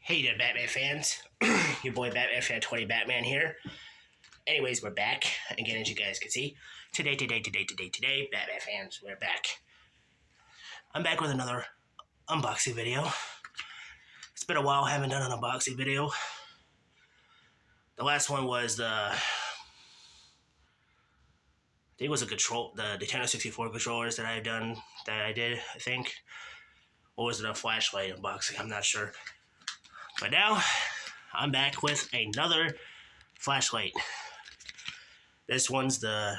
Hey there, Batman fans. Your boy Batman Fan 20 Batman here. Anyways, we're back. Again, as you guys can see. Today, Batman fans, we're back. I'm back with another unboxing video. It's been a while, I haven't done an unboxing video. The last one was the Nintendo 64 controllers that I did, I think. Or was it a flashlight unboxing? I'm not sure. But now, I'm back with another flashlight. This one's the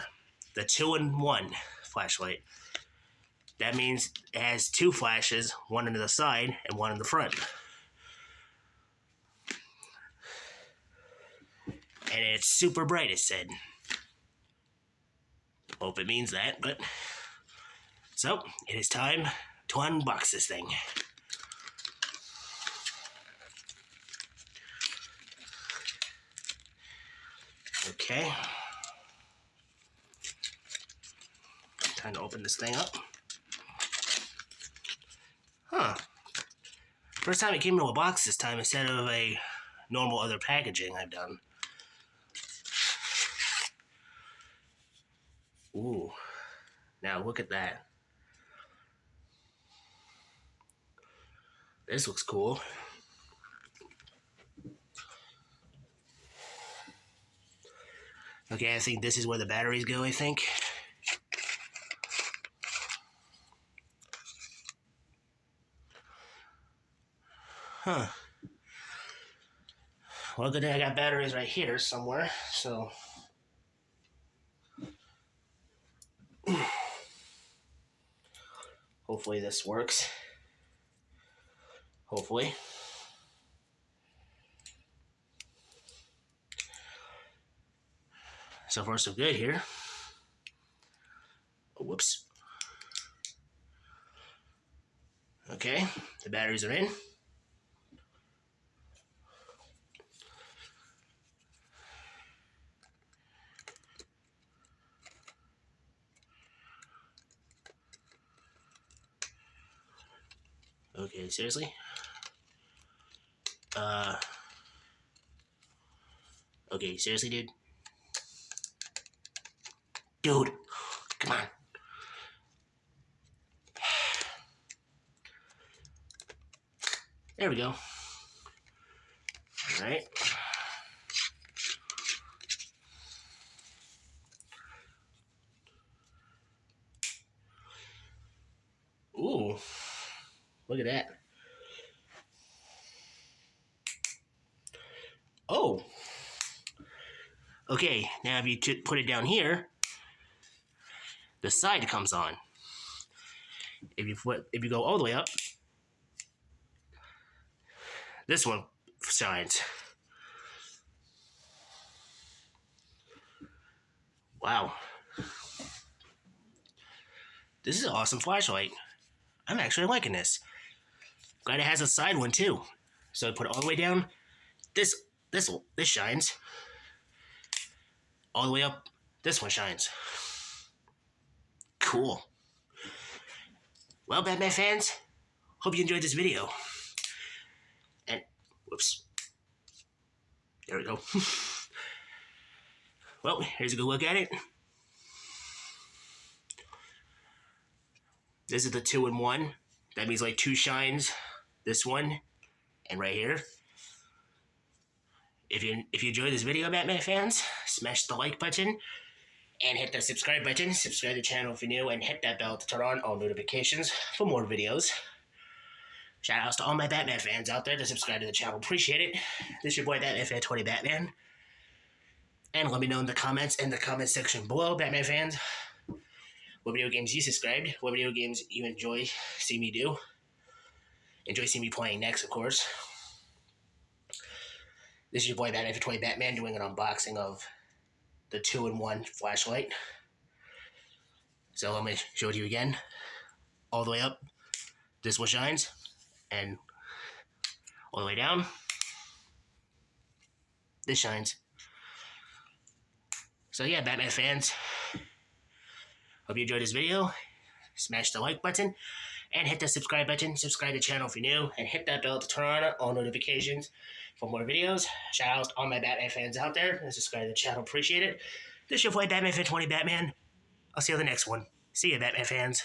2-in-1 flashlight. That means it has two flashes, one on the side and one in the front. And it's super bright, it said. Hope it means that, but... So, it is time to unbox this thing. Okay. Time to open this thing up. Huh. First time it came in a box this time instead of a normal other packaging I've done. Ooh. Now look at that. This looks cool. Okay, I think this is where the batteries go, I think. Huh. Well, good thing I got batteries right here somewhere, so... Hopefully this works. Hopefully. So far, so good here. Oh, whoops. Okay, the batteries are in. Okay, seriously? Okay, seriously, dude? Dude, come on. There we go. All right. Ooh, look at that. Oh. Okay, now if you put it down here, the side comes on. If you go all the way up, this one shines. Wow. This is an awesome flashlight. I'm actually liking this. Glad it has a side one too. So I put it all the way down. This shines. All the way up, this one shines. Cool. Well, Batman fans, hope you enjoyed this video. And, whoops. There we go. Well, here's a good look at it. This is the 2-in-1. That means like two shines. This one, and right here. If you enjoyed this video, Batman fans, smash the like button and hit the subscribe button. Subscribe to the channel if you're new and hit that bell to turn on all notifications for more videos. Shout outs to all my Batman fans out there to subscribe to the channel. Appreciate it. This is your boy Batman Fan 20 Batman. And let me know in the comments section below, Batman fans, what video games you subscribed, what video games you enjoy seeing me do. Enjoy seeing me playing next, of course. This is your boy Batman Fan 20 Batman doing an unboxing of the 2-in-1 flashlight. So let me show it to you again. All the way up, this one shines. And all the way down, this shines. So yeah, Batman fans, hope you enjoyed this video. Smash the like button And hit the subscribe button, subscribe to the channel if you're new, and hit that bell to turn on all notifications for more videos. Shout out to all my Batman fans out there, and subscribe to the channel, appreciate it. This is your boy Batman Fan 20 Batman. I'll see you on the next one. See ya, Batman fans.